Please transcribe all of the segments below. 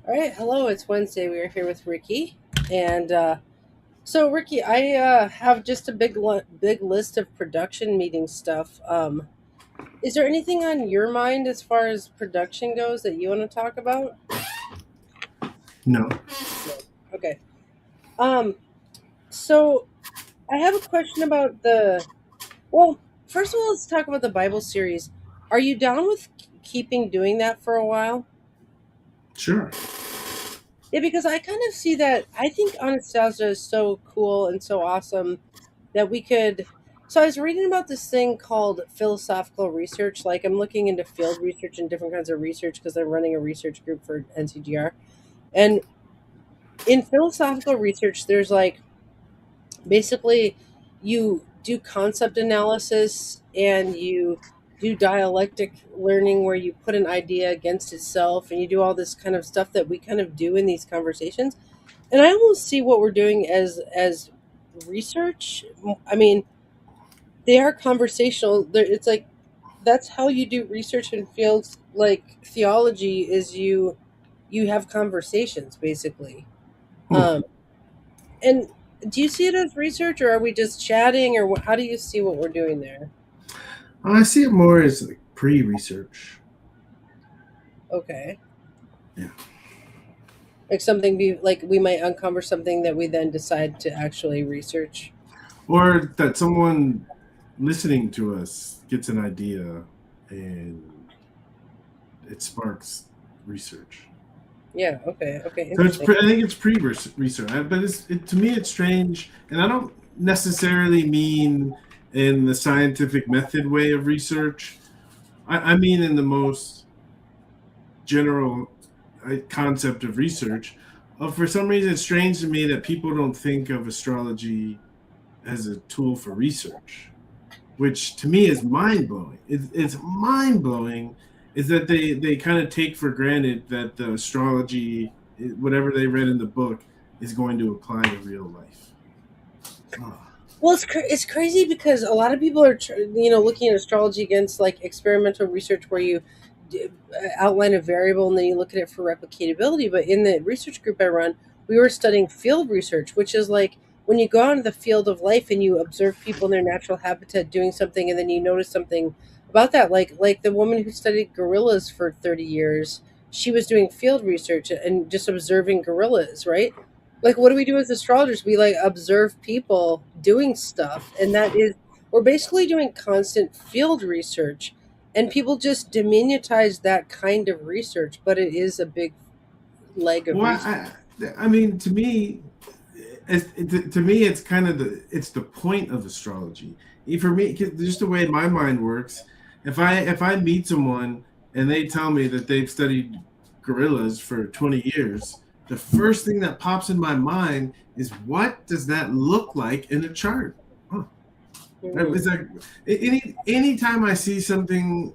All right, hello. It's Wednesday. We are here with Ricky, and so Ricky, I have just a big list of production meeting stuff. Is there anything on your mind as far as production goes that you want to talk about? No. No. Okay. Um, so I have a question about the. Well, first of all, let's talk about the Bible series. Are you down with keeping doing that for a while? Sure. Yeah, because I kind of see that. I think Anastasia is so cool and so awesome that we could. So I was reading about this thing called philosophical research. Like I'm looking into field research and different kinds of research because I'm running a research group for NCGR. And in philosophical research, there's like basically you do concept analysis and you do dialectic learning where you put an idea against itself and you do all this kind of stuff that we kind of do in these conversations. And I almost see what we're doing as research. I mean, they are conversational. It's like that's how you do research in fields like theology. Is you have conversations basically. Hmm. And do you see it as research, or are we just chatting, or how do you see what we're doing there? I see it more as like pre-research. Okay, Yeah. like something be like we might uncover something that we then decide to actually research. Or that someone listening to us gets an idea and it sparks research. Yeah. Okay. Okay. So Interesting. I think it's pre-research, but to me it's strange, and I don't necessarily mean in the scientific method way of research. I mean in the most general concept of research. For some reason, it's strange to me that people don't think of astrology as a tool for research, which to me is mind blowing. It's mind blowing is that they kind of take for granted that the astrology, whatever they read in the book, is going to apply to real life. Oh. Well, it's crazy because a lot of people are looking at astrology against like experimental research where you outline a variable and then you look at it for replicatability. But in the research group I run, we were studying field research, which is like when you go out into the field of life and you observe people in their natural habitat doing something, and then you notice something about that. Like the woman who studied gorillas for 30 years, she was doing field research and just observing gorillas, right? Like what do we do as astrologers? We like observe people doing stuff, and that is we're basically doing constant field research, and people just diminutize that kind of research, but it is a big leg of Well, research. I mean, to me, it's kind of the point of astrology. For me, just the way my mind works, if I meet someone and they tell me that they've studied gorillas for 20 years, the first thing that pops in my mind is what does that look like in a chart? Huh. Mhm. It's like anytime I see something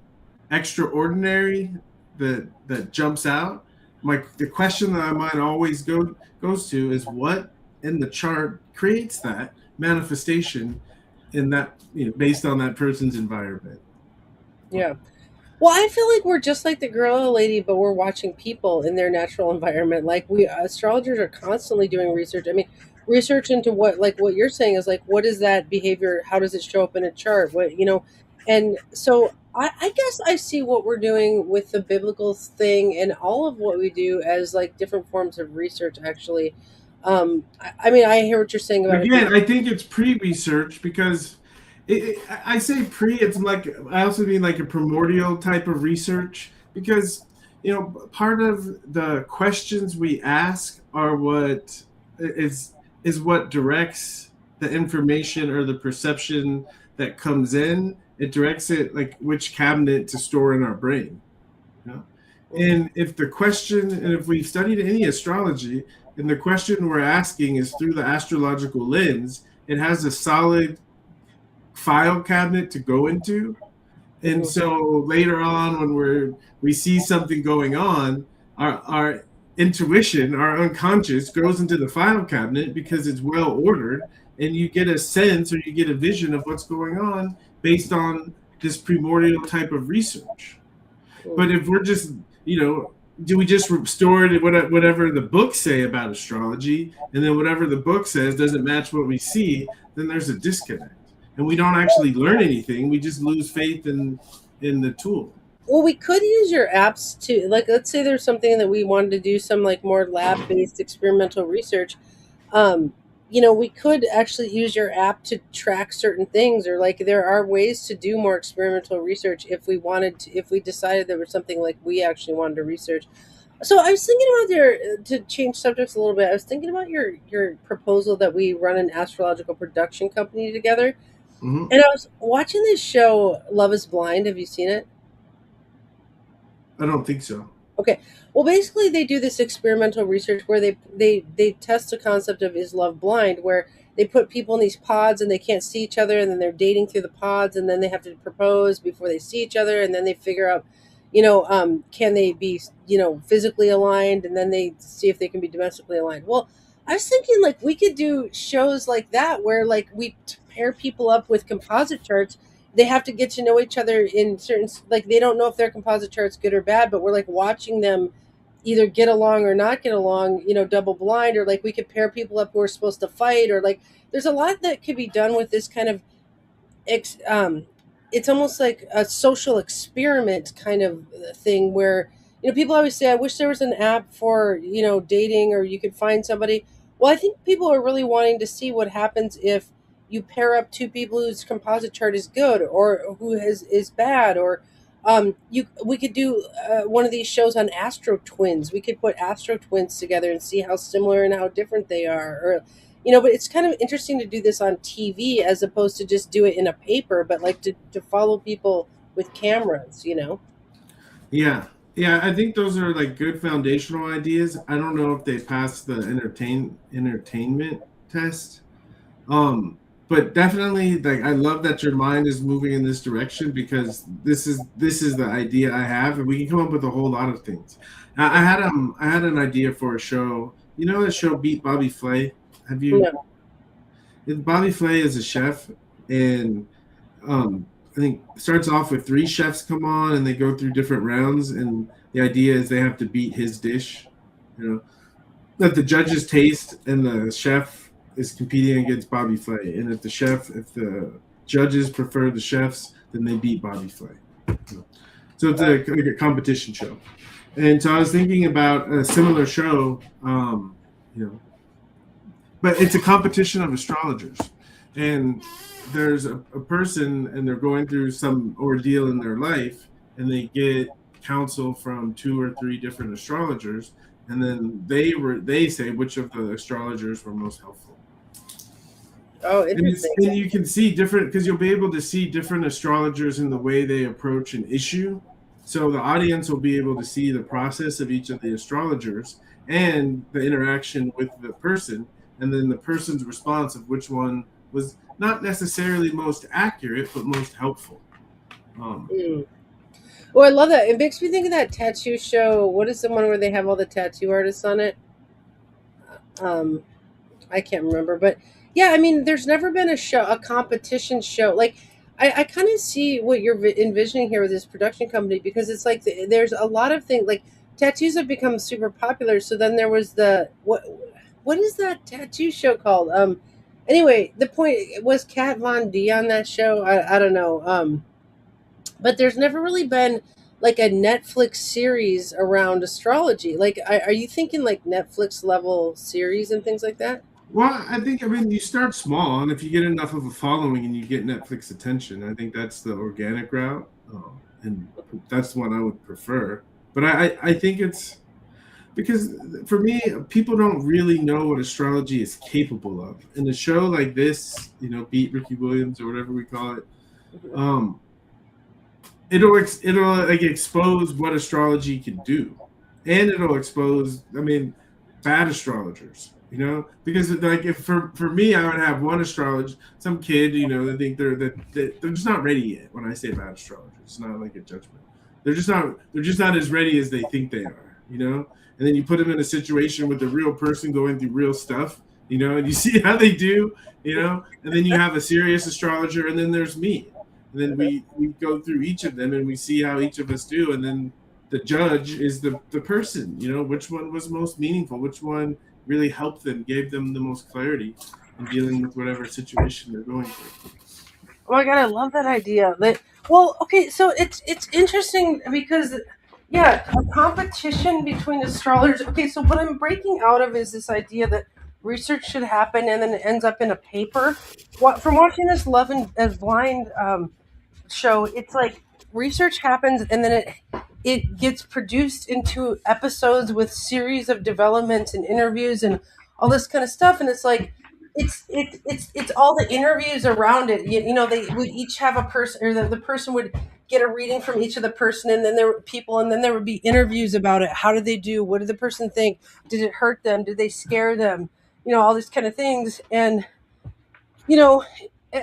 extraordinary that jumps out, the question that my mind always goes to is what in the chart creates that manifestation in that, based on that person's environment. Huh. Yeah. Well, I feel like we're just like the gorilla lady, but we're watching people in their natural environment. Like we astrologers are constantly doing research. I mean, research into what you're saying is like what is that behavior? How does it show up in a chart? And so I guess I see what we're doing with the biblical thing and all of what we do as like different forms of research. Actually, I mean, I hear what you're saying about if you. Again, I think it's pre-research because I say pre. It's like I also mean like a primordial type of research because part of the questions we ask are what is what directs the information or the perception that comes in. It directs it like which cabinet to store in our brain. You know? Mhm. And if we've studied any astrology, and the question we're asking is through the astrological lens, it has a solid file cabinet to go into. And Mhm. so later on, when we see something going on, our intuition, our unconscious, goes into the file cabinet because it's well ordered, and you get a sense or you get a vision of what's going on based on this primordial type of research. Mhm. But if we're just, you know, do we just store it whatever the books say about astrology, and then whatever the book says doesn't match what we see? Then there's a disconnect, and we don't actually learn anything. We just lose faith in the tool. Well, we could use your apps to, like, let's say there's something that we wanted to do some like more lab based experimental research. Um, we could actually use your app to track certain things, or like there are ways to do more experimental research if we wanted to, if we decided there was something like we actually wanted to research. So I was thinking about to change subjects a little bit. I was thinking about your proposal that we run an astrological production company together. Hmm. And I was watching this show, Love Is Blind. Have you seen it? I don't think so. Okay. Well, basically, they do this experimental research where they test the concept of is love blind, where they put people in these pods and they can't see each other, and then they're dating through the pods, and then they have to propose before they see each other, and then they figure out, can they be, physically aligned, and then they see if they can be domestically aligned. Well, I was thinking like we could do shows like that where like we pair people up with composite charts. They have to get to know each other in certain, like they don't know if their composite chart's good or bad, but we're like watching them either get along or not get along, double blind, or like we could pair people up who are supposed to fight, or like there's a lot that could be done with this kind of ex, it's almost like a social experiment kind of thing where people always say I wish there was an app for dating, or you could find somebody. Well, I think people are really wanting to see what happens if you pair up two people whose composite chart is good or who is bad, or you we could do one of these shows on astro twins. We could put astro twins together and see how similar and how different they are, or but it's kind of interesting to do this on TV as opposed to just do it in a paper, but like to follow people with cameras. Yeah. Yeah, I think those are like good foundational ideas. I don't know if they pass the entertainment test. But definitely, like, I love that your mind is moving in this direction, because this is the idea I have, and we can come up with a whole lot of things. I had an idea for a show. You know the show Beat Bobby Flay? Have you? No. Bobby Flay is a chef, and I think it starts off with three chefs come on, and they go through different rounds, and the idea is they have to beat his dish. You know, that the judges taste, and the chef is competing against Bobby Flay. And if the judges prefer the chefs, then they beat Bobby Flay. So it's like a competition show. And so I was thinking about a similar show, you know, but it's a competition of astrologers. And there's a person, and they're going through some ordeal in their life, and they get counsel from two or three different astrologers, and then they say which of the astrologers were most helpful. Oh, And interesting. you can see different, because you'll be able to see different astrologers in the way they approach an issue. So the audience will be able to see the process of each of the astrologers and the interaction with the person, and then the person's response of which one was not necessarily most accurate, but most helpful. Um, Mm. Oh, I love that. It makes me think of that tattoo show. What is the one where they have all the tattoo artists on it? Um, I can't remember, but yeah, I mean, there's never been a competition show. Like, I kind of see what you're envisioning here with this production company, because it's like there's a lot of things like tattoos have become super popular. So then there was what is that tattoo show called? Anyway, the point was Kat Von D on that show. I don't know. But there's never really been like a Netflix series around astrology. Like, are you thinking like Netflix level series and things like that? well, I mean, you start small, and if you get enough of a following and you get Netflix attention, I think that's the organic route, and that's what I would prefer. But I think it's because for me, people don't really know what astrology is capable of. In a show like this, Beat Ricky Williams or whatever we call it, Mhm. um, it'll like expose what astrology can do, and it'll expose, I mean, bad astrologers. Because like if for me, I would have one astrologer, some kid, they think they're just not ready yet. When I say bad astrologers, it's not like a judgment. They're just not as ready as they think they are. And then you put them in a situation with a real person going through real stuff, and you see how they do. And then you have a serious astrologer, and then there's me. And then we go through each of them, and we see how each of us do, and then the judge is the person. You know, which one was most meaningful, which one really helped them, gave them the most clarity in dealing with whatever situation they're going through. Oh my god, I love that idea. Well, okay, so it's interesting because yeah, a competition between astrologers. Okay, so what I'm breaking out of is this idea that research should happen and then it ends up in a paper. What from watching this Love and as Blind show, it's like research happens and then it gets produced into episodes with series of developments and interviews and all this kind of stuff, and it's like it's all the interviews around it. You know, they would each have a person, or the person would get a reading from each of the person, and then there were people, and then there would be interviews about it. How did they do? What did the person think? Did it hurt them? Did they scare them? You know, all these kind of things. And you know,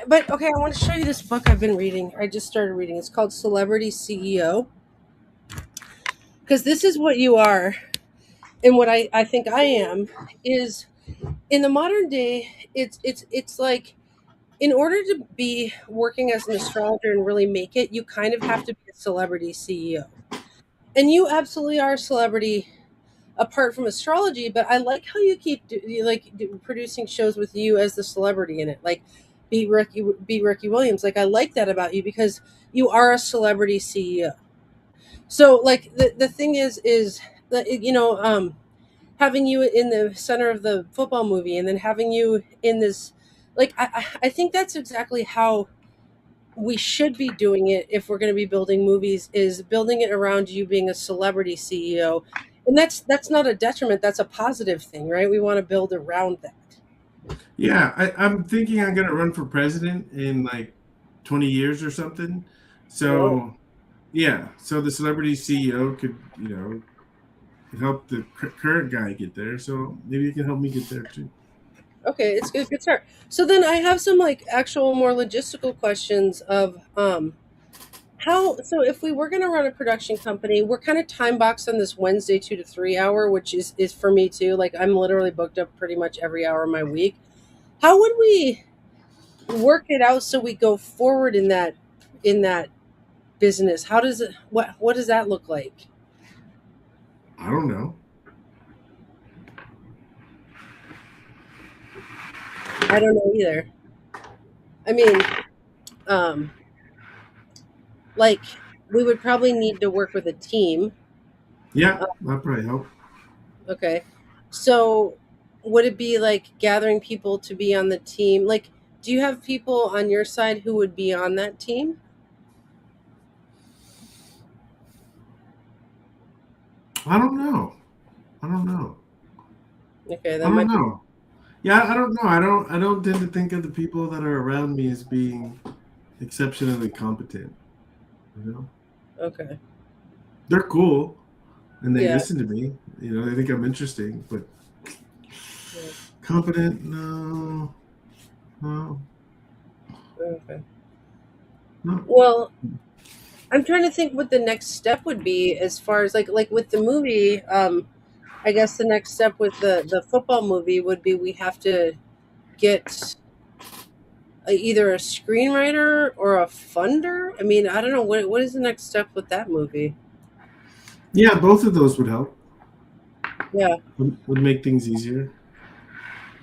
but okay, I want to show you this book I've been reading. I just started reading. It's called Celebrity CEO, because this is what you are, and what I think I am is in the modern day. It's like, in order to be working as an astrologer and really make it, you kind of have to be a celebrity CEO. And you absolutely are a celebrity apart from astrology, but I like how you keep producing shows with you as the celebrity in it. Like be Ricky Williams. Like I like that about you because you are a celebrity CEO. So like the thing is that having you in the center of the football movie and then having you in this, like I think that's exactly how we should be doing it if we're going to be building movies, is building it around you being a celebrity CEO. And that's not a detriment, that's a positive thing, right? We want to build around that. Yeah, I'm thinking I'm gonna run for president in like 20 years or something. Whoa. So yeah, so the celebrity CEO could, help the current guy get there. So maybe you can help me get there too. Okay, it's good start. So then I have some like actual more logistical questions of how, so if we were going to run a production company, we're kind of time boxed on this Wednesday 2 to 3 hour, which is for me too. Like I'm literally booked up pretty much every hour of my week. How would we work it out so we go forward in that business? How does it, what does that look like? I don't know. I don't know either. I mean, um like we would probably need to work with a team. Yeah, that probably help. Okay. So would it be like gathering people to be on the team? Like, do you have people on your side who would be on that team? I don't know. I don't know. Okay, I that don't might be know. Yeah, I don't know. I don't tend to think of the people that are around me as being exceptionally competent. You know, okay. they're cool and they Yeah. listen to me. They think I'm interesting, but Yeah. competent, no, no, Okay. no. Well, I'm trying to think what the next step would be as far as like with the movie. I guess the next step with the football movie would be we have to get either a screenwriter or a funder. I mean, I don't know what is the next step with that movie. Yeah, both of those would help. Yeah. Would make things easier.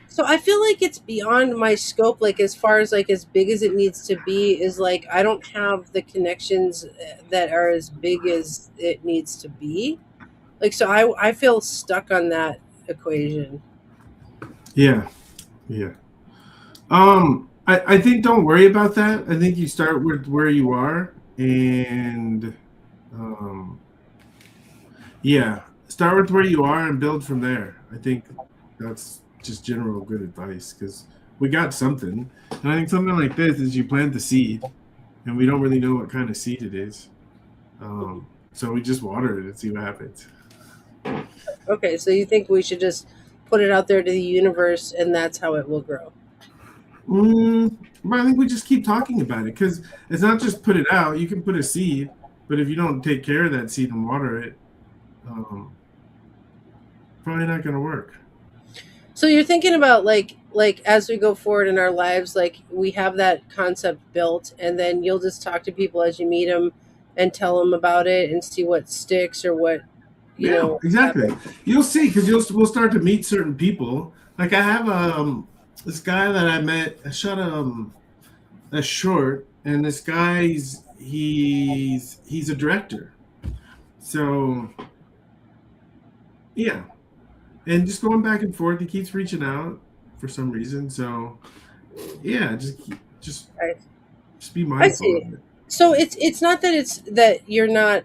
So I feel like it's beyond my scope, like as far as like as big as it needs to be, is like I don't have the connections that are as big as it needs to be. Like so I feel stuck on that equation. Yeah, yeah. I think don't worry about that. I think you start with where you are and um, yeah, start with where you are and build from there. I think that's just general good advice because we got something, and I think something like this is you plant the seed, and we don't really know what kind of seed it is, so we just water it and see what happens. Okay, so you think we should just put it out there to the universe and that's how it will grow. But I think we just keep talking about it because it's not just put it out. You can put a seed, but if you don't take care of that seed and water it, um, probably not going to work. So you're thinking about like as we go forward in our lives, like we have that concept built, and then you'll just talk to people as you meet them, and tell them about it and see what sticks or what Yeah, exactly. happens. You'll see because we'll start to meet certain people. Like I have this guy that I met. I shot a short, and this guy he's a director. So yeah, and just going back and forth. He keeps reaching out for some reason. So yeah, just I, just be I mindful see. of it. So it's not that it's that you're not.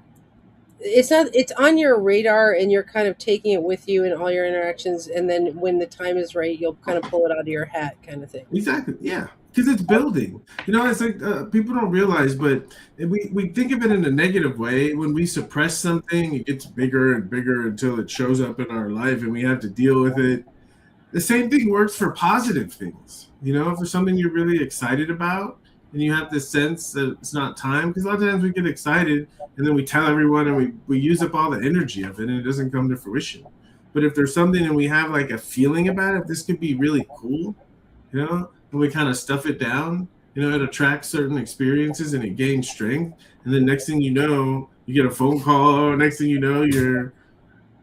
It's not. It's on your radar, and you're kind of taking it with you in all your interactions. And then when the time is right, you'll kind of pull it out of your hat, kind of thing. Exactly. Yeah. Because it's building. It's like people don't realize, but we think of it in a negative way. When we suppress something, it gets bigger and bigger until it shows up in our life and we have to deal with it. The same thing works for positive things. For something you're really excited about and you have this sense that it's not time, because a lot of times we get excited and then we tell everyone and we use up all the energy of it and it doesn't come to fruition. But if there's something and we have like a feeling about it, this could be really cool, and we kind of stuff it down, it attracts certain experiences and it gains strength. And then next thing you know, you get a phone call, or next thing you know, you're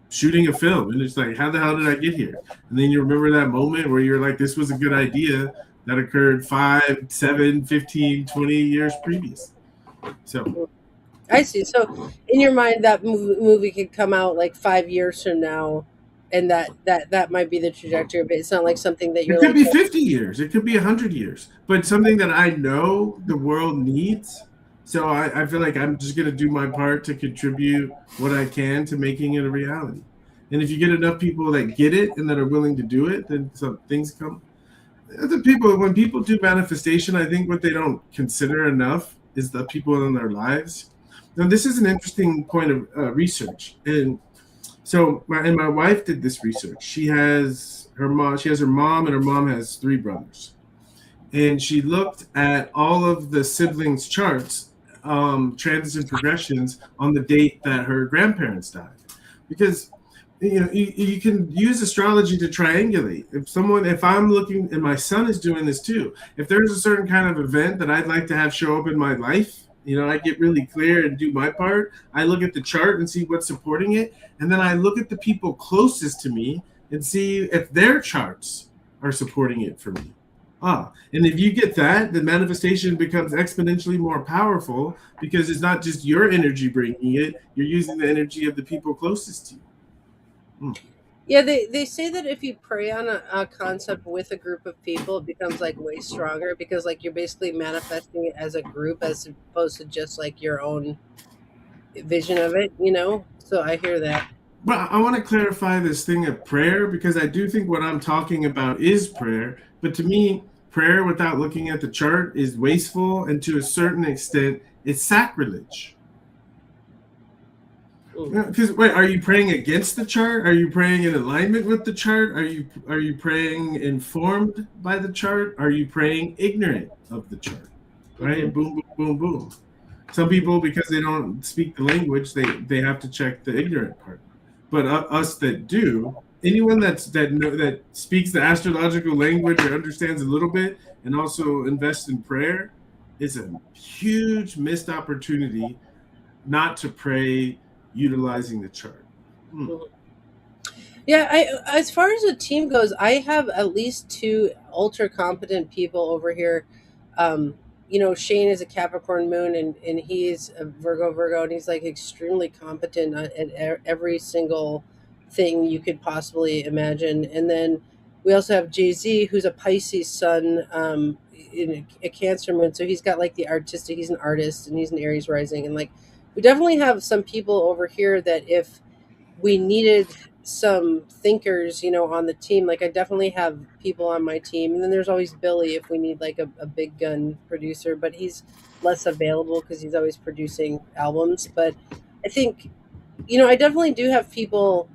shooting a film. And it's like, how the hell did I get here? And then you remember that moment where you're like, this was a good idea that occurred 5, 7, 15, 20 years previous. So I see. So in your mind, that movie could come out like 5 years from now, and that might be the trajectory. But it's not like something that it you're could like, be 50 years, it could be 100 years, but something that I know the world needs. So I feel like I'm just going to do my part to contribute what I can to making it a reality. And if you get enough people that get it and that are willing to do it, then some things come. When people do manifestation, I think what they don't consider enough is the people in their lives. Now, this is an interesting point of research, and so my wife did this research. She has her mom, and her mom has 3 brothers, and she looked at all of the siblings' charts, transits and progressions on the date that her grandparents died, because you can use astrology to triangulate. If I'm looking, and my son is doing this too, if there's a certain kind of event that I'd like to have show up in my life, I get really clear and do my part. I look at the chart and see what's supporting it, and then I look at the people closest to me and see if their charts are supporting it for me. And if you get that, the manifestation becomes exponentially more powerful, because it's not just your energy bringing it, you're using the energy of the people closest to you. yeah. They say that if you pray on a concept with a group of people, it becomes like way stronger because like you're basically manifesting it as a group as opposed to just like your own vision of it. So I hear that. Well, I want to clarify this thing of prayer, because I do think what I'm talking about is prayer. But to me, prayer without looking at the chart is wasteful, and to a certain extent, it's sacrilege. Because wait, are you praying against the chart? Are you praying in alignment with the chart? Are you praying informed by the chart? Are you praying ignorant of the chart? Right? Mhm. Boom, boom, boom, boom. Some people, because they don't speak the language, they have to check the ignorant part. But us that do, anyone that speaks the astrological language or understands a little bit and also invests in prayer, is a huge missed opportunity not to pray utilizing the chart. Mhm. Yeah, as far as a team goes, I have at least 2 ultra competent people over here. Shane is a Capricorn moon, and he's a Virgo, and he's like extremely competent at every single thing you could possibly imagine. And then we also have Jay Z, who's a Pisces sun, in a Cancer moon, so he's got like the artistic. He's an artist, and he's an Aries rising, and like we definitely have some people over here that if we needed some thinkers, on the team. Like I definitely have people on my team, and then there's always Billy if we need like a big gun producer, but he's less available because he's always producing albums. But I think, I definitely do have people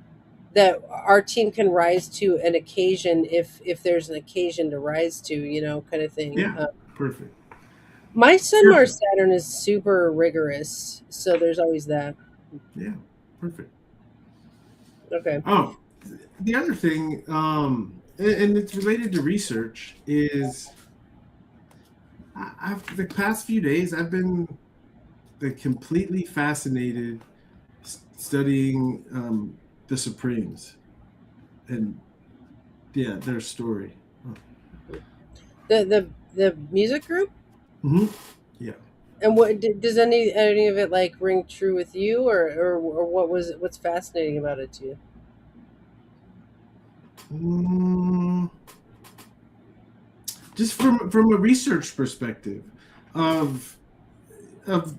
that our team can rise to an occasion if there's an occasion to rise to, kind of thing. Yeah, perfect. My Sun Mars Perfect. Saturn is super rigorous, so there's always that. Yeah, perfect. Okay. Oh, the other thing, and it's related to research, is I've the past few days I've been like completely fascinated studying the Supremes and yeah, their story. The music group. Hmm. Yeah. And what does any of it like ring true with you, or what was it, what's fascinating about it to you? Mm, just from a research perspective of of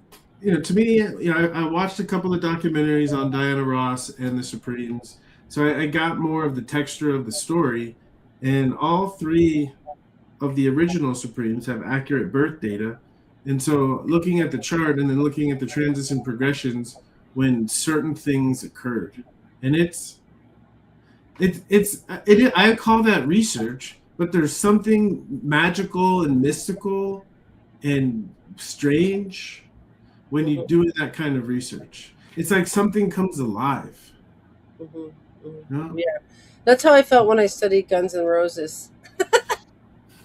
to me, I watched a couple of documentaries on Diana Ross and the Supremes, so I got more of the texture of the story, and all three of the original Supremes have accurate birth data, and so looking at the chart and then looking at the transits and progressions when certain things occurred, and I call that research, but there's something magical and mystical and strange when you Hmm. do that kind of research. It's like something comes alive. Hmm. Hmm. You know? Yeah, that's how I felt when I studied Guns N' Roses,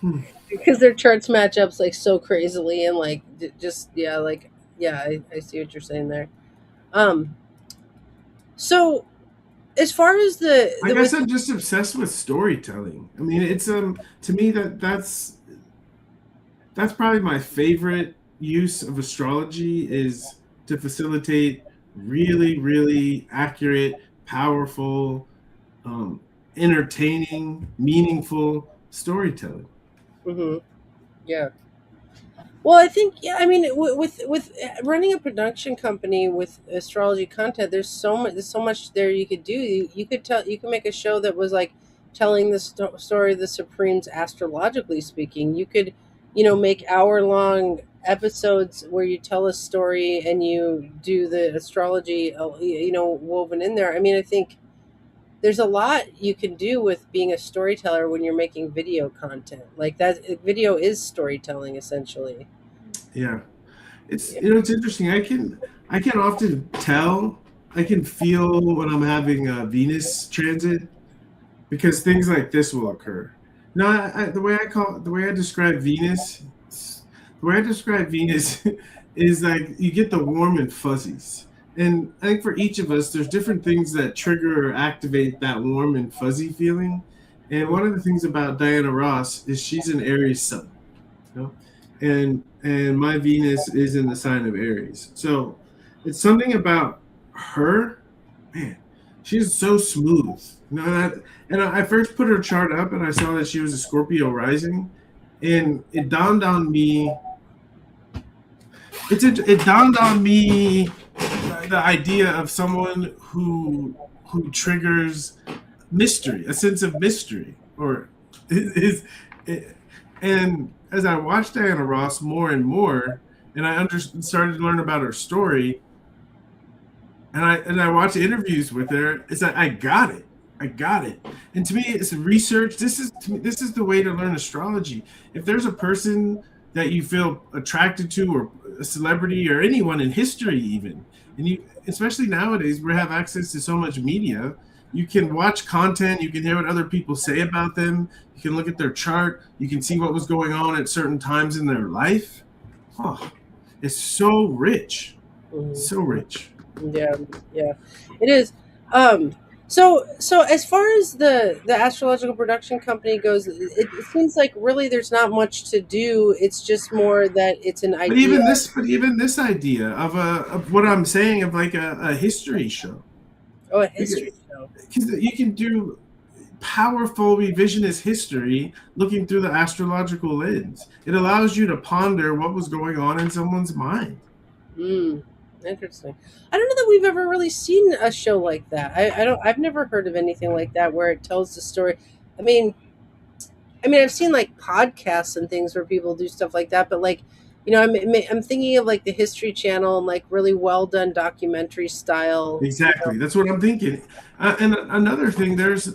Hmm. because their charts match up like so crazily, and like just yeah, like yeah, I see what you're saying there. Um, so as far as I the guess with I'm just obsessed with storytelling. I mean, it's to me that's probably my favorite use of astrology is to facilitate really, really accurate, powerful, um, entertaining, meaningful storytelling. hmm yeah. Well, I think yeah. I mean, with running a production company with astrology content, there's so much there you could do. You could tell you could make a show that was like telling the story of the Supremes astrologically speaking. You could, make hour-long episodes where you tell a story and you do the astrology, woven in there. I mean, I think there's a lot you can do with being a storyteller when you're making video content. Like that, video is storytelling essentially. Yeah, it's Yeah. it's interesting. I can often tell. I can feel when I'm having a Venus transit because things like this will occur. No, the way I describe Venus, the way I describe Venus is like you get the warm and fuzzies. And I think for each of us, there's different things that trigger or activate that warm and fuzzy feeling. And one of the things about Diana Ross is she's an Aries sun, you know, and my Venus is in the sign of Aries. So it's something about her, man. She's so smooth. And I first put her chart up, and I saw that she was a Scorpio rising, and it dawned on me. It dawned on me the idea of someone who triggers mystery, a sense of mystery, or is, and as I watched Diana Ross more and more, and started to learn about her story, and I watched interviews with her, it's like I got it. I got it. And to me, it's research. This is the way to learn astrology. If there's a person that you feel attracted to, or a celebrity, or anyone in history, even, and you, especially nowadays, we have access to so much media. You can watch content. You can hear what other people say about them. You can look at their chart. You can see what was going on at certain times in their life. Oh, it's so rich, Mhm. so rich. Yeah, yeah, it is. Um, so as far as the astrological production company goes, it seems like really there's not much to do. It's just more that it's an idea. But even this idea of what I'm saying of like a history show, Oh, a because history show. you can do powerful revisionist history looking through the astrological lens. It allows you to ponder what was going on in someone's mind. Mm, interesting. I don't know that we've ever really seen a show like that. I don't. I've never heard of anything like that where it tells the story. I mean, I've seen like podcasts and things where people do stuff like that, but like, I'm thinking of like the History Channel and like really well done documentary style. Exactly, that's what I'm thinking. And another thing, there's a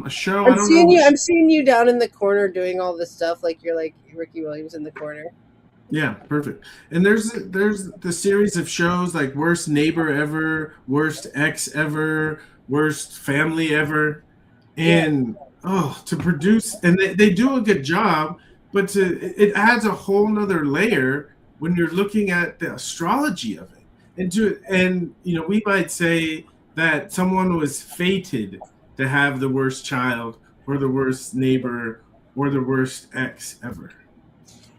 show. I don't know I'm which. seeing you down in the corner doing all this stuff, like you're like Ricky Williams in the corner. Yeah, perfect. And there's the series of shows like Worst Neighbor Ever, Worst Ex Ever, Worst Family Ever, Yeah. and oh, to produce, and they do a good job, but it adds a whole nother layer when you're looking at the astrology of it. And we might say that someone was fated to have the worst child or the worst neighbor or the worst ex ever.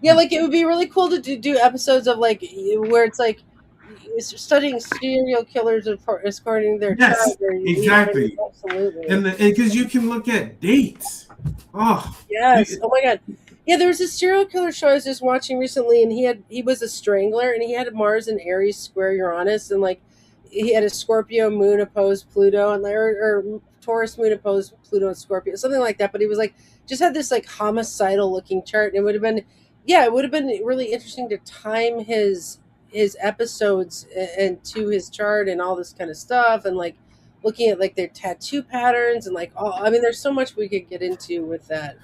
Yeah, like it would be really cool to do episodes of like where it's like studying serial killers according to their Yes, chart. Or, exactly. absolutely. And because you can look at dates. Oh, Yes. Oh my god. Yeah, there was a serial killer show I was just watching recently, and he was a strangler, and he had Mars and Aries square Uranus, and like he had a Scorpio moon opposed Pluto, and or Taurus moon opposed Pluto and Scorpio, something like that. But he was like just had this like homicidal looking chart, and it would have been it would have been really interesting to time his episodes and to his chart and all this kind of stuff, and like looking at like their tattoo patterns and like all. I mean, there's so much we could get into with that.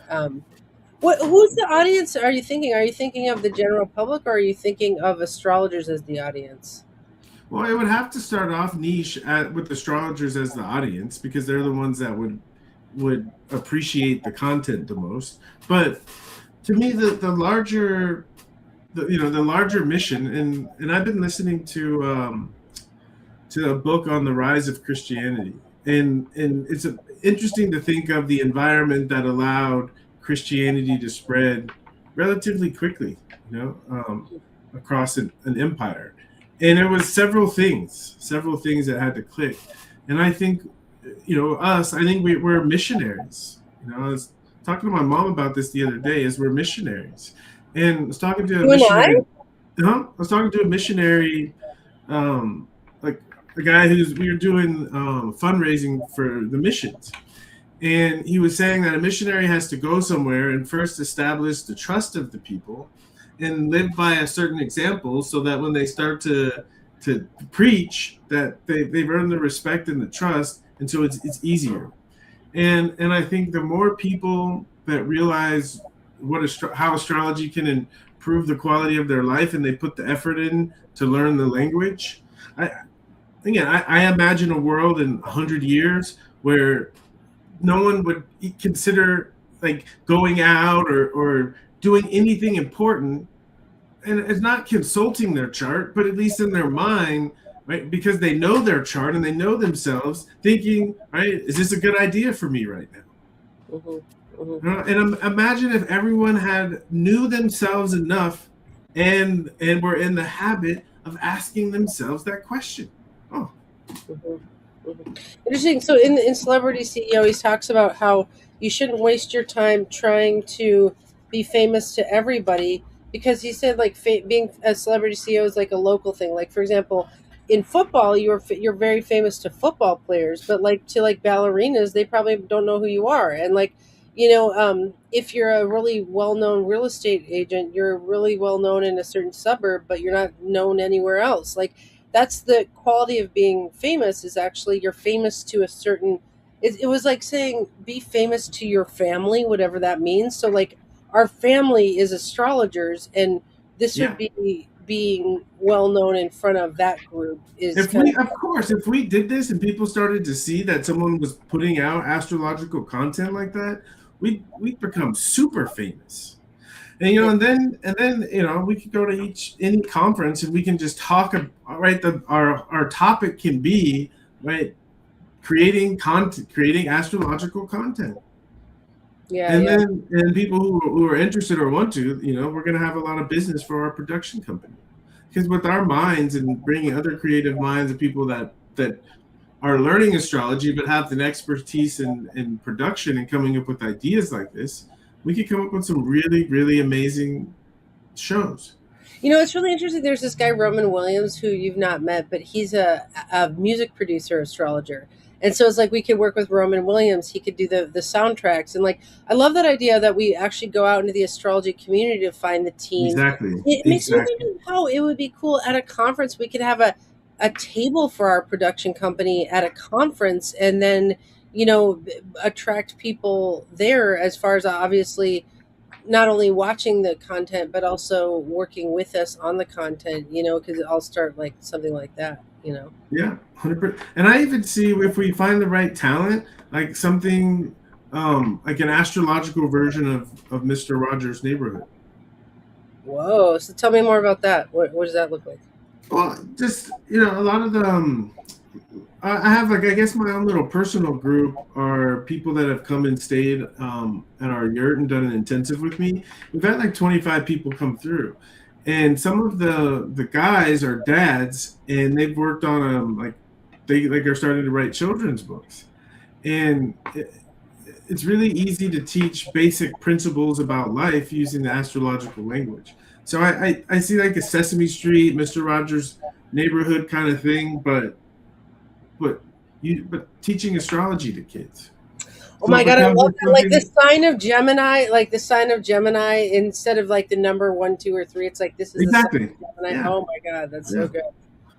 Who's the audience are you thinking? Are you thinking of the general public, or are you thinking of astrologers as the audience? well, it would have to start off niche with astrologers as the audience because they're the ones that would appreciate the content the most. But to me, the larger the larger mission, and I've been listening to a book on the rise of Christianity, and it's interesting to think of the environment that allowed Christianity to spread relatively quickly, across an empire, and it was several things that had to click, and I think, I think we're missionaries. I was talking to my mom about this the other day, as we're missionaries, and I was talking to a missionary. I was talking to a missionary, like a guy we were doing fundraising for the missions. And he was saying that a missionary has to go somewhere and first establish the trust of the people and live by a certain example so that when they start to preach, that they've earned the respect and the trust. And so it's easier. And I think the more people that realize how astrology can improve the quality of their life, and they put the effort in to learn the language, I imagine a world in 100 years where no one would consider like going out or doing anything important, and it's not consulting their chart, but at least in their mind, right? Because they know their chart and they know themselves, thinking, right, is this a good idea for me right now? Mm-hmm. Mm-hmm. And imagine if everyone knew themselves enough and were in the habit of asking themselves that question. Oh. Mm-hmm. Mm-hmm. Interesting. So in Celebrity CEO, he talks about how you shouldn't waste your time trying to be famous to everybody, because he said like being a celebrity CEO is like a local thing. Like for example, in football, you're very famous to football players, but like to like ballerinas, they probably don't know who you are. And like if you're a really well-known real estate agent, you're really well known in a certain suburb, but you're not known anywhere else. Like that's the quality of being famous, is actually you're famous to a certain it was like saying be famous to your family, whatever that means. So like our family is astrologers, and this would be being well known in front of that group. If we did this and people started to see that someone was putting out astrological content like that, we'd become super famous. And then we could go to any conference and we can just talk, right? Our topic can be, right, creating astrological content. Yeah. Then people who are interested or want to, we're going to have a lot of business for our production company, because with our minds and bringing other creative minds and people that are learning astrology but have an expertise in production and coming up with ideas like this, we could come up with some really, really amazing shows. It's really interesting. There's this guy, Roman Williams, who you've not met, but he's a music producer, astrologer. And so it's like we could work with Roman Williams. He could do the soundtracks. And like, I love that idea that we actually go out into the astrology community to find the team. Exactly. It makes me think how it would be cool at a conference. We could have a table for our production company at a conference, and then, attract people there, as far as obviously not only watching the content, but also working with us on the content, because I'll start like something like that, Yeah, 100%. And I even see, if we find the right talent, like something like an astrological version of Mr. Rogers' Neighborhood. Whoa. So tell me more about that. What does that look like? Well, just a lot of the I have like I guess my own little personal group are people that have come and stayed at our yurt and done an intensive with me. We've had like 25 people come through, and some of the guys are dads, and they've worked on like they like are starting to write children's books, and it's really easy to teach basic principles about life using the astrological language. So I see like a Sesame Street, Mister Rogers' Neighborhood kind of thing, but but teaching astrology to kids. Oh So my it god, I becomes love that! Like the something. sign of Gemini, like the sign of Gemini, instead of like the number one, two, or three, it's like this is the sign Exactly. of Gemini. Yeah. Oh my god, that's so Yeah.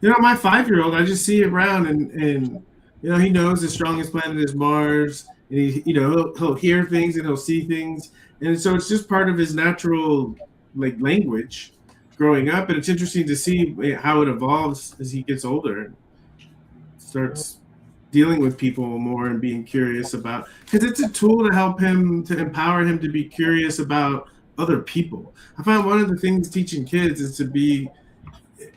good. My 5-year-old, I just see it around, and he knows the strongest planet is Mars, and he'll hear things and he'll see things, and so it's just part of his natural like language growing up, and it's interesting to see how it evolves as he gets older and starts dealing with people more and being curious about, because it's a tool to help him, to empower him to be curious about other people. I find one of the things teaching kids is to be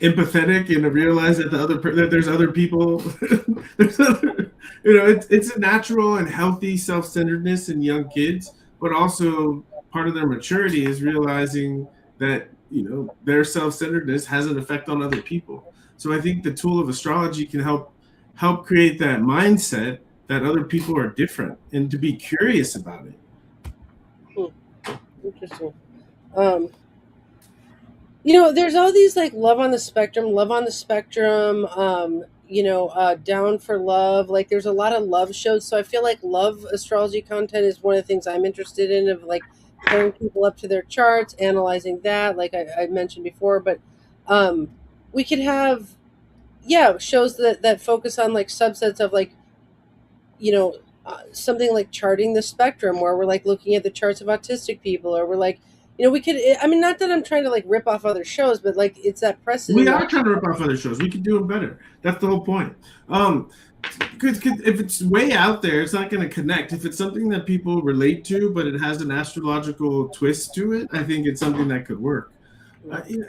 empathetic and to realize that that there's other people. There's other, it's a natural and healthy self-centeredness in young kids, but also part of their maturity is realizing that their self-centeredness has an effect on other people. So I think the tool of astrology can help create that mindset that other people are different and to be curious about it. Interesting. Um, there's all these like love on the spectrum, down for love. Like there's a lot of love shows. So I feel like love astrology content is one of the things I'm interested in, of like pairing people up to their charts, analyzing that, like I mentioned before. But um we could have, yeah, shows that focus on like subsets of like, you know, something like charting the spectrum, where we're like looking at the charts of autistic people, or we're like, we could. I mean, not that I'm trying to like rip off other shows, but like it's that We precedent. are trying to rip off other shows. We can do it better. That's the whole point. Because if it's way out there, it's not going to connect. If it's something that people relate to, but it has an astrological twist to it, I think it's something that could work.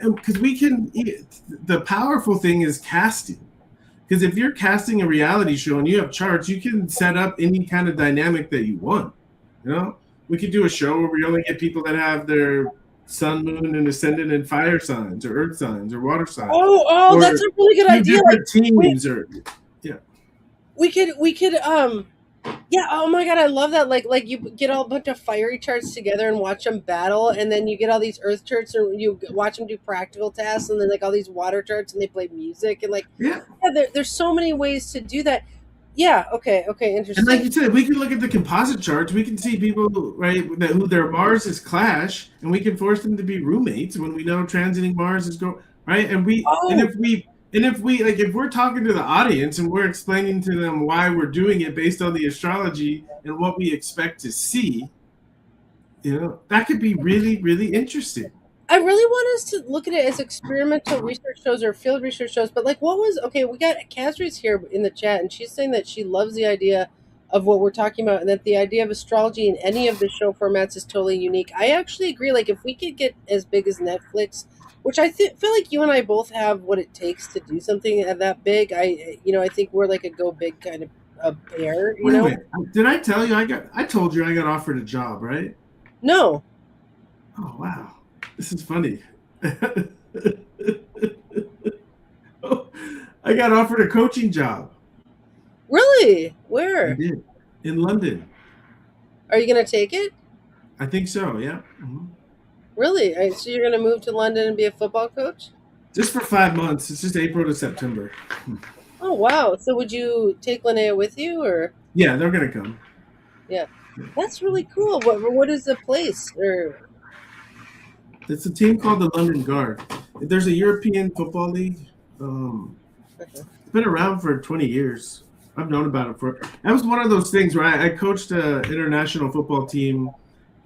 Because we can. The powerful thing is casting. Because if you're casting a reality show and you have charts, you can set up any kind of dynamic that you want. We could do a show where we only get people that have their sun, moon, and ascendant and fire signs, or earth signs, or water signs, Oh, or that's a really good do idea. Like different we teams, or yeah. we could yeah, oh my god, I love that. Like you get all a bunch of fiery charts together and watch them battle, and then you get all these earth charts and you watch them do practical tasks, and then like all these water charts and they play music, and like, Yeah. yeah, there's so many ways to do that. Yeah, okay, And like interesting. you said, we can look at the composite charts. We can see people, right, that who their Mars is clash, and we can force them to be roommates when we know transiting Mars is go right. Oh, If we like if we're talking to the audience and we're explaining to them why we're doing it based on the astrology and what we expect to see, that could be really, really interesting. I really want us to look at it as experimental research shows or field research shows. But like, what was okay? We got Casri's here in the chat, and she's saying that she loves the idea of what we're talking about, and that the idea of astrology in any of the show formats is totally unique. I actually agree. Like, if we could get as big as Netflix, which feel like you and I both have what it takes to do something that big. I think we're like a go big kind of a pair. Wait a minute. Did I tell you I told you I got offered a job, right? No, Oh wow. This is funny. I got offered a coaching job. really, I where did. In London. are you gonna take it? I think so, yeah. Really? So you're going to move to London and be a football coach? Just for 5 months. It's just April to September. Oh wow! So would you take Linnea with you, or Yeah, they're gonna come. yeah? That's really cool. What is the place? Or It's a team called the London Guard. There's a European football league. okay. It's been around for 20 years. I've known about it for. That was one of those things where I coached an international football team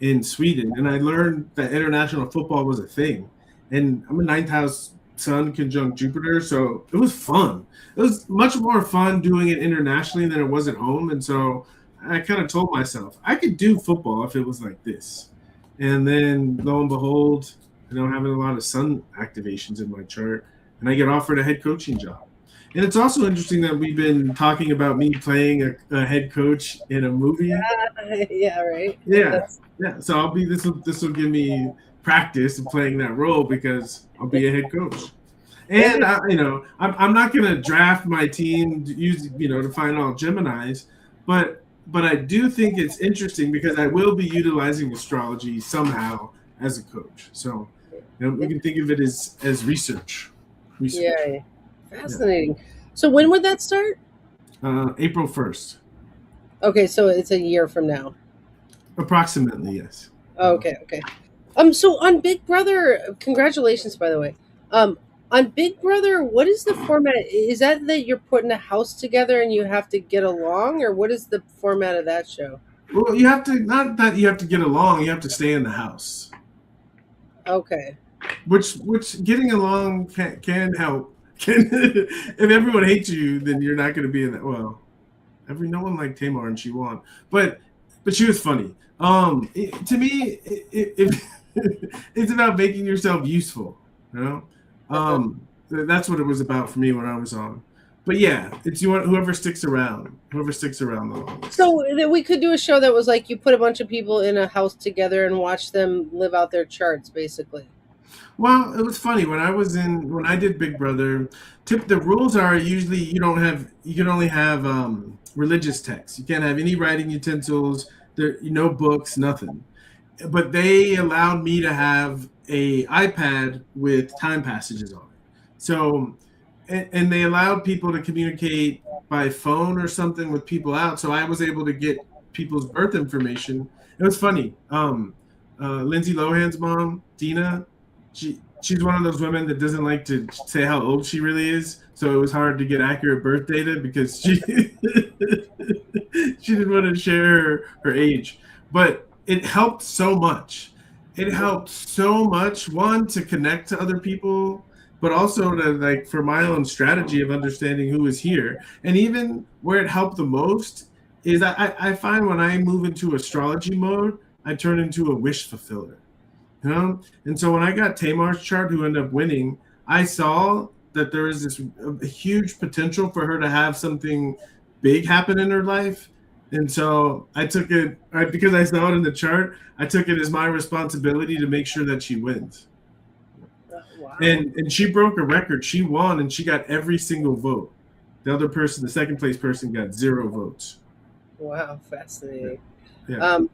in Sweden, and I learned that international football was a thing. And I'm a ninth house Sun conjunct Jupiter, so it was fun. It was much more fun doing it internationally than it was at home, and so I kind of told myself I could do football if it was like this. And then lo and behold, having a lot of sun activations in my chart, and I get offered a head coaching job. And it's also interesting that we've been talking about me playing a head coach in a movie. Yeah, right. Yeah, yeah. So I'll be this will give me practice of playing that role because I'll be a head coach. And Maybe. I'm not gonna draft my team to use to find all Geminis, but I do think it's interesting because I will be utilizing astrology somehow as a coach. So we can think of it as research. Research. Yeah, Yeah. fascinating. So when would that start? April 1st, Okay, so it's a year from now. approximately. Yes. Okay, okay. So on Big Brother, congratulations, by the way. On Big Brother, what is the format? Is that you're putting a house together and you have to get along, or what is the format of that show? Well, you have to not that you have to get along. You have to stay in the house. Okay. Which getting along can help. Can if everyone hates you, then you're not going to be in that. Well, no one liked Tamar and she won, but she was funny. To me, it's about making yourself useful. You know, Uh-huh. that's what it was about for me when I was on. But yeah, it's you want whoever sticks around the longest. So we could do a show that was like you put a bunch of people in a house together and watch them live out their charts, basically. Well, it was funny when I did Big Brother. The rules are usually you can only have religious texts. You can't have any writing utensils. There, no books, nothing. But they allowed me to have a iPad with time passages on it. So, and they allowed people to communicate by phone or something with people out. So I was able to get people's birth information. It was funny. Lindsay Lohan's mom, Dina, she's one of those women that doesn't like to say how old she really is. So it was hard to get accurate birth data because she she didn't want to share her age. But it helped so much. It helped so much, one, to connect to other people, but also to like for my own strategy of understanding who is here. And even where it helped the most is I find when I move into astrology mode, I turn into a wish fulfiller. And so when I got Tamar's chart, who ended up winning, I saw that there is this a huge potential for her to have something big happen in her life. And so I took it because I saw it in the chart. I took it as my responsibility to make sure that she wins. Wow. And she broke a record. She won, and she got every single vote. The other person, the second place person, got 0 votes. Wow, Yeah. fascinating. Yeah. Um,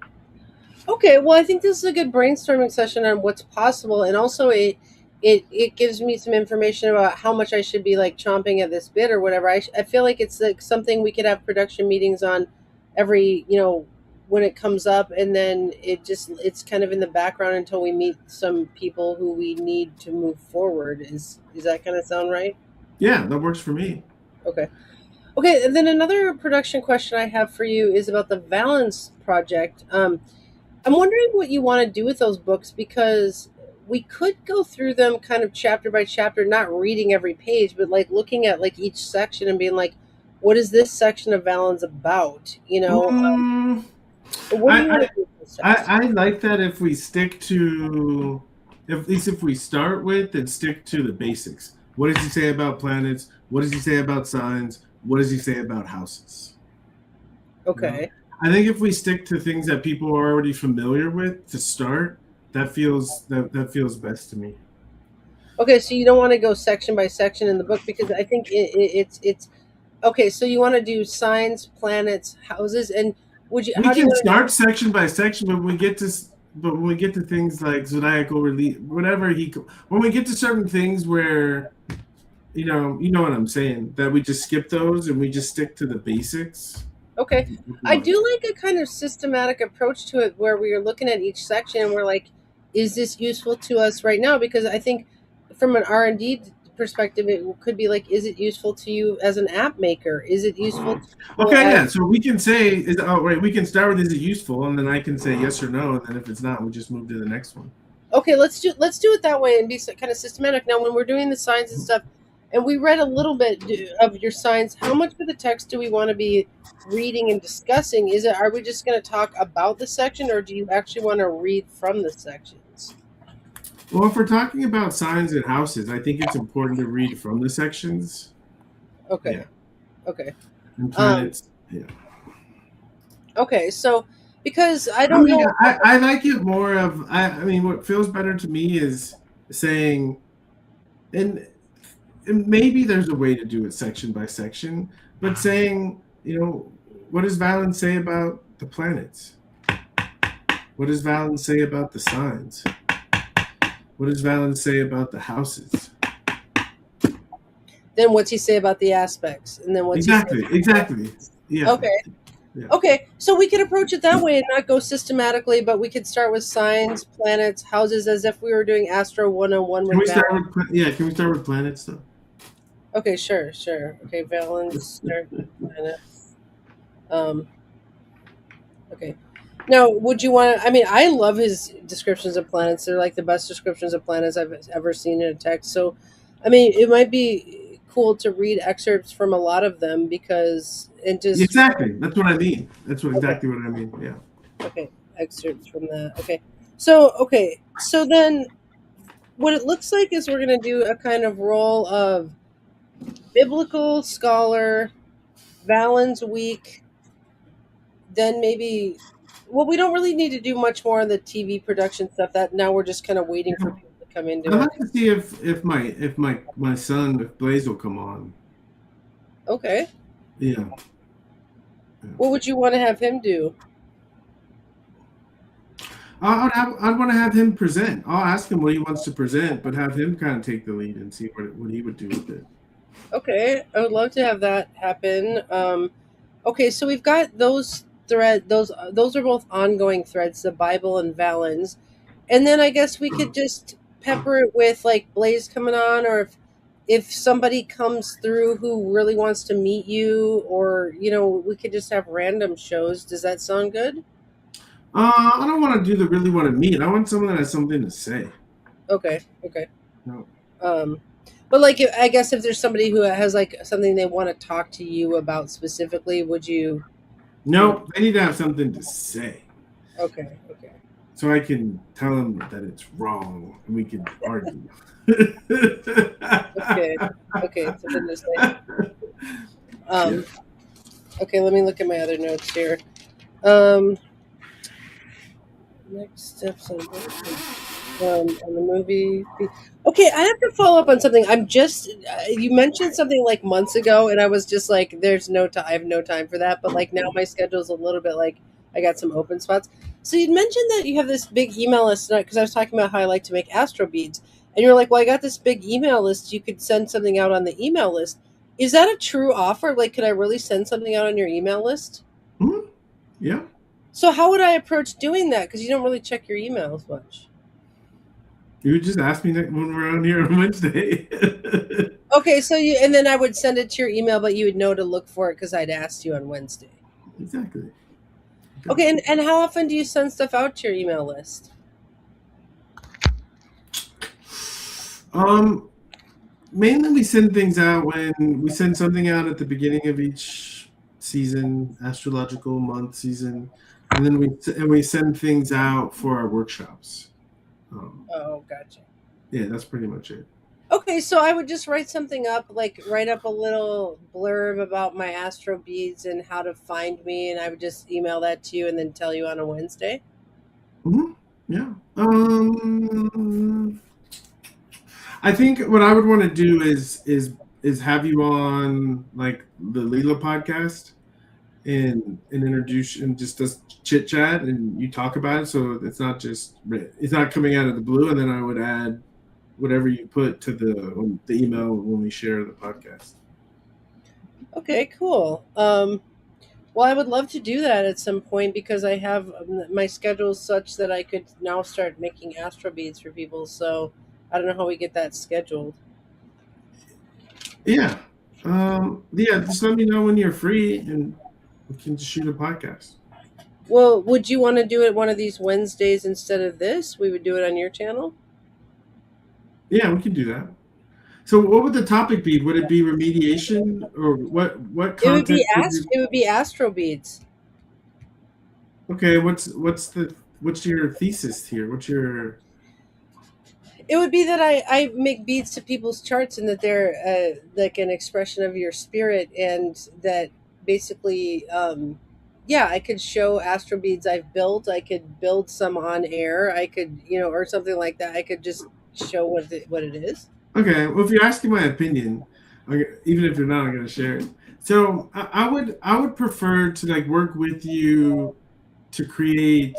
okay, well, I think this is a good brainstorming session on what's possible, and also it gives me some information about how much I should be like chomping at this bit or whatever. I feel like it's like something we could have production meetings on every when it comes up, and then it's kind of in the background until we meet some people who we need to move forward. Is that kind of sound right? Yeah, that works for me. Okay. Okay, and then another production question I have for you is about the Valence project. I'm wondering what you want to do with those books because we could go through them kind of chapter by chapter, not reading every page, but like looking at like each section and being like, what is this section of Valens about? Mm, What do you want I, to do with this text? I like that if we stick to, at least if we start with and stick to the basics. What does he say about planets? What does he say about signs? What does he say about houses? You know? Okay. I think if we stick to things that people are already familiar with to start, that feels best to me. Okay, so you don't want to go section by section in the book because I think it's okay. So you want to do signs, planets, houses, and would you? We How do you can want to? start section by section, but when we get to things like zodiacal release, whatever when we get to certain things where you know what I'm saying, that we just skip those and we just stick to the basics. Okay. I do like a kind of systematic approach to it where we are looking at each section and we're like, is this useful to us right now? Because I think from an R&D perspective, it could be like, is it useful to you as an app maker? Is it useful to people Okay, as yeah. So we can say, right? We can start with is it useful, and then I can say yes or no, and then if it's not, we just move to the next one. okay, let's do it that way and be kind of systematic. Now, when we're doing the signs and stuff, and we read a little bit of your signs, how much of the text do we want to be reading and discussing? Are we just going to talk about the section, or do you actually want to read from the sections? Well, if we're talking about signs and houses, I think it's important to read from the sections. Yeah, Okay. Okay. and Um, planets. Yeah. okay. So because I I don't mean, know. I like it more of. I mean, what feels better to me is saying, and, and maybe there's a way to do it section by section, but saying, what does Valen say about the planets? What does Valen say about the signs? What does Valen say about the houses? Then what's he say about the aspects? And then what's he say Exactly, about the exactly. planets? Yeah, Okay. yeah. Okay. So we could approach it that way and not go systematically, but we could start with signs, planets, houses, as if we were doing Astro 101 Can with we Val. start with Can we start with planets though? Okay, sure, sure. Okay, Valence, start with planets. Um, okay. Now, would you want to? I mean, I love his descriptions of planets. They're like the best descriptions of planets I've ever seen in a text. So, I mean, it might be cool to read excerpts from a lot of them because it just Exactly. That's what I mean. That's okay, exactly what I mean. Yeah. okay, excerpts from that. So then what it looks like is we're going to do a kind of role of biblical scholar, Valens week, then maybe well we don't really need to do much more on the TV production stuff that now we're just kind of waiting for people to come into I'd it. like to see if my son if Blaze will come on. Okay, Yeah. what would you want to have him do? I'd want to have him present. I'll ask him what he wants to present, but have him kind of take the lead and see what he would do with it. Okay, I would love to have that happen. Okay, so we've got those thread those are both ongoing threads, the Bible and Valens, and then I guess we could just pepper it with like Blaze coming on, or if somebody comes through who really wants to meet you, or we could just have random shows. Does that sound good? I don't want to do the really want to meet. I want someone that has something to say. Okay, okay. No, Um, but like, I guess if there's somebody who has like something they want to talk to you about specifically, would you? no, they need to have something to say, Okay, okay, so I can tell them that it's wrong and we can argue. okay, okay. Something to say. Yeah. Um, okay, let me look at my other notes here. Um, next steps on the movie. Okay, I have to follow up on something. I'm just you mentioned something like months ago, and I was just like, "There's no time. I have no time for that." But like now, my schedule's a little bit like I got some open spots. So you'd mentioned that you have this big email list because I was talking about how I like to make astro beads, and you're like, "Well, I got this big email list. You could send something out on the email list." Is that a true offer? Like, could I really send something out on your email list? Hmm? Yeah. So how would I approach doing that? Because you don't really check your emails much. You would just ask me when we're on here on Wednesday. Okay, so and then I would send it to your email, but you would know to look for it because I'd asked you on Wednesday. Exactly. Okay, and how often do you send stuff out to your email list? Um, Mainly we send things out when we send something out at the beginning of each season, astrological month season, and then we send things out for our workshops. Oh, gotcha. Yeah, that's pretty much it. Okay, so I would just write something up, like write up a little blurb about my astro beads and how to find me, and I would just email that to you and then tell you on a Wednesday. Hmm. Yeah. I think what I would want to do is have you on like the Leela podcast and introduce and just does chit chat and you talk about it, so it's not coming out of the blue, and then I would add whatever you put to the email when we share the podcast. Okay, cool. Well, I would love to do that at some point because I have my schedule such that I could now start making astro beads for people. So I don't know how we get that scheduled. Yeah. Yeah, just let me know when you're free and we can just shoot a podcast. Well, would you want to do it one of these Wednesdays instead of this? We would do it on your channel. Yeah, we can do that. So what would the topic be? Would it be remediation or what It would be content would you? it would be astro beads. Okay, what's your thesis here? What's your It would be that I make beads to people's charts, and that they're like an expression of your spirit, and that basically, yeah, I could show astro beads I've built. I could build some on air. I could, or something like that. I could just show what it is. Okay, well, if you're asking my opinion, even if you're not, I'm going to share it. So I would prefer to like work with you to create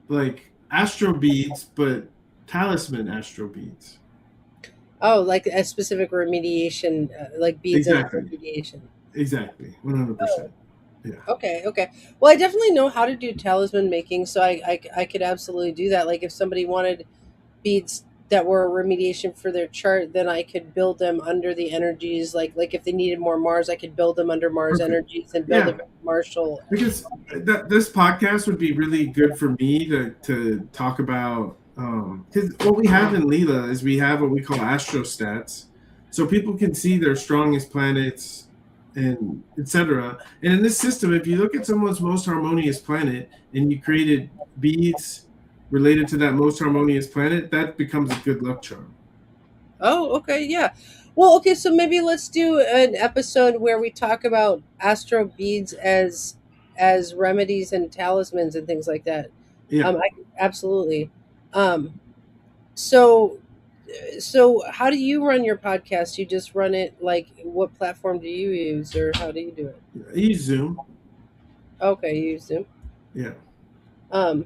like astro beads, but talisman astro beads. Oh, like a specific remediation, like beads of Exactly, remediation. exactly, Oh, 100%. Yeah. okay, okay. Well, I definitely know how to do talisman making, so I could absolutely do that. Like if somebody wanted beads that were a remediation for their chart, then I could build them under the energies. Like if they needed more Mars, I could build them under Mars Perfect. energies and build a Yeah, very martial. because this podcast would be really good for me to talk about because what we have in Leela is we have what we call astrostats, so people can see their strongest planets and etc. And in this system, if you look at someone's most harmonious planet and you created beads related to that most harmonious planet, that becomes a good luck charm. Oh, okay, yeah. Well, okay, so maybe let's do an episode where we talk about astro beads as remedies and talismans and things like that. Yeah, Absolutely. Um, so so how do you run your podcast? You just run it, like, what platform do you use, or how do you do it? I use Zoom. Okay, you use Zoom. Yeah, Um,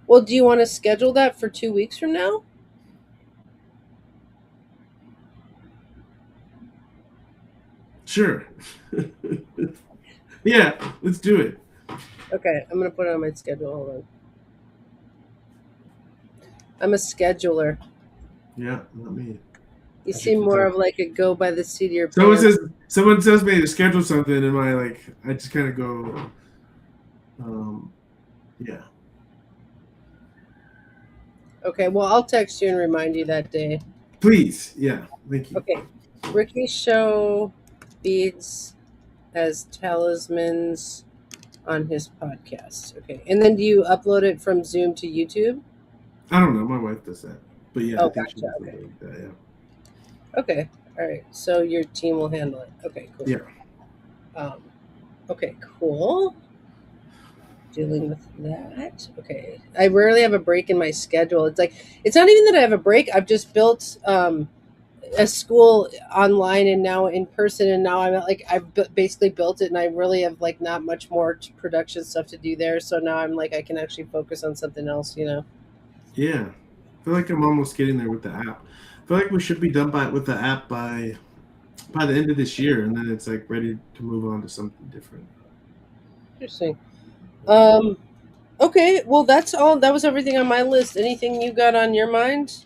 well, do you want to schedule that for 2 weeks from now? sure. Yeah, let's do it. Okay, I'm gonna put it on my schedule. Hold on. I'm a scheduler. Yeah, not me. You As you seem can more tell. of like a go by the seat of your Someone pants. says someone tells me to schedule something, and I just kind of go, um, yeah, Okay, well, I'll text you and remind you that day. please, yeah, thank you. Okay, Ricky show beads as talismans on his podcast. Okay, and then do you upload it from Zoom to YouTube? I don't know, my wife does that, but yeah, I Oh, think she gotcha. does Okay. something like that. Okay. All right. So your team will handle it. Okay. Cool. Yeah, Um, okay. Cool. Dealing with that. Okay. I rarely have a break in my schedule. It's like it's not even that I have a break. I've just built a school online and now in person, and now I'm like basically built it, and I really have like not much more production stuff to do there. So now I'm like I can actually focus on something else. yeah. I feel like I'm almost getting there with the app. I feel like we should be done with the app by the end of this year, and then it's like ready to move on to something different. Interesting. Um, okay. Well, that's all. That was everything on my list. Anything you got on your mind?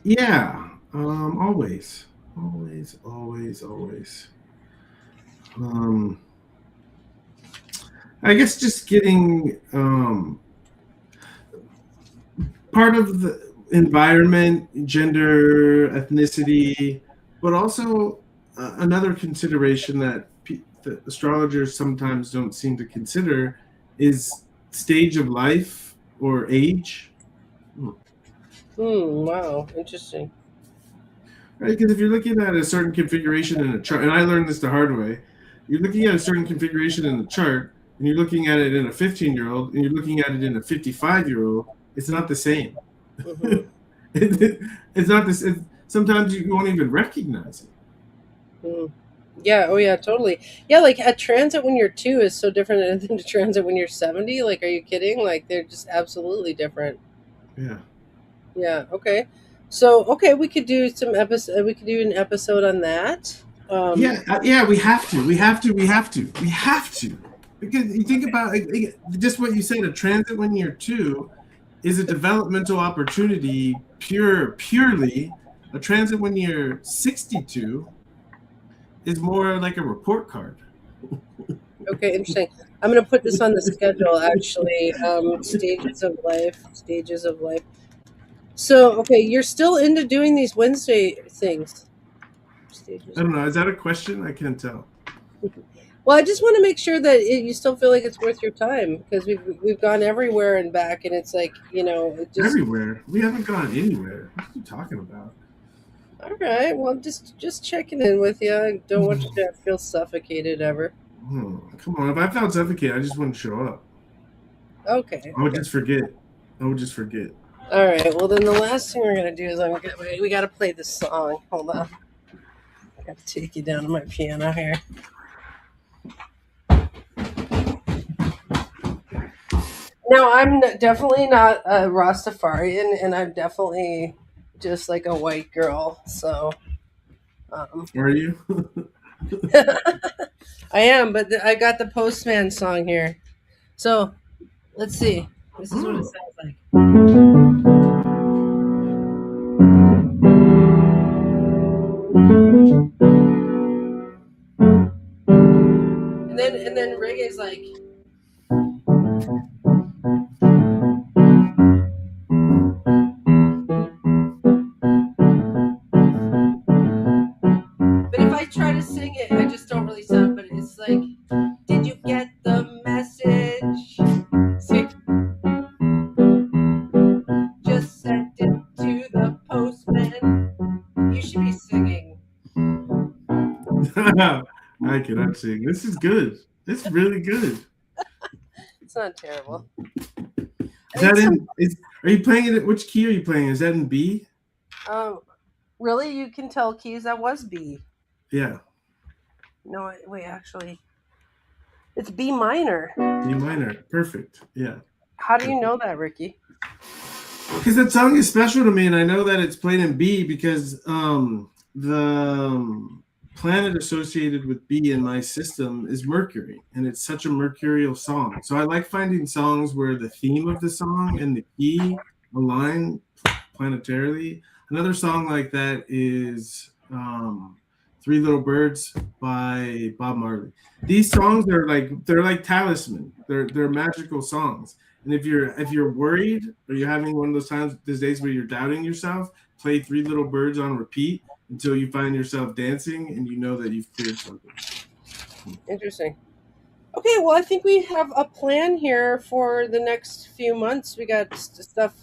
Yeah, always, always, always, always. Um, I guess just getting part of the environment, gender, ethnicity, but also another consideration that astrologers sometimes don't seem to consider is stage of life or age. Wow. Interesting. Right? Because if you're looking at a certain configuration in a chart, and I learned this the hard way, you're looking at a certain configuration in the chart, and you're looking at it in a 15-year-old, and you're looking at it in a 55-year-old, it's not the same. Hmm. It's not this. Sometimes you won't even recognize it. Mm. Yeah. Oh, yeah. Totally. Yeah. Like a transit when you're 2 is so different than a transit when you're 70. Like, are you kidding? Like, they're just absolutely different. Yeah. Yeah. Okay. So, okay, we could do some episode. We could do an episode on that. Yeah. We have to. We have to. We have to. We have to. Because you think about just what you said. A transit when you're 2 is a developmental opportunity. Purely, a transit when you're 62 is more like a report card. Okay. Interesting. I'm gonna put this on the schedule. Actually, stages of life. Stages of life. So, okay, you're still into doing these Wednesday things. Stages I of don't know. Is that a question? I can't tell. Well, I just want to make sure that you still feel like it's worth your time because we've gone everywhere and back, and it's like it just Everywhere. We haven't gone anywhere. What are you talking about? all right. Well, just checking in with you. I don't want you to feel suffocated ever. Come on. If I felt suffocated, I just wouldn't show up. Okay. I would just forget. I would just forget. All right. Well, then the last thing we're gonna do is we got to play this song. Hold on. I got to take you down to my piano here. Now, definitely not a Rastafarian, and I'm definitely just like a white girl. So, um, Are you? I am, but I got the Postman song here. So, let's see. This is what it Oh. sounds like. And then reggae's like. But if I try to sing it, I just don't really sound. But it's like, did you get the message? See, just sent it to the postman. You should be singing. I cannot sing. This is good. It's really good. It's not terrible. Is that in? Are you playing it? Which key are you playing? Is that in B? Um, really, you can tell keys that was B. Yeah, No, wait, actually, it's B minor. B minor. Perfect. Yeah. How do you know that, Ricky? Because that song is special to me, and I know that it's played in B because the planet associated with B in my system is Mercury, and it's such a mercurial song. So I like finding songs where the theme of the song and the key align planetarily. Another song like that is Three Little Birds by Bob Marley. These songs are they're like talisman. They're magical songs. And if you're worried or you're having one of those days where you're doubting yourself, play Three Little Birds on repeat until you find yourself dancing and you know that you've cleared something. Interesting. Okay, well, I think we have a plan here for the next few months. We got stuff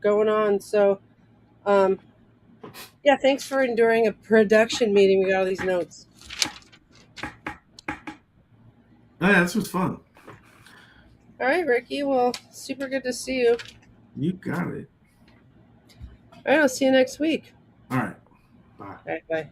going on, so um, yeah. Thanks for enduring a production meeting. We got all these notes. Oh, yeah, this was fun. All right, Ricky. Well, super good to see you. You got it. All right, I'll see you next week. All right. Bye. All right, bye.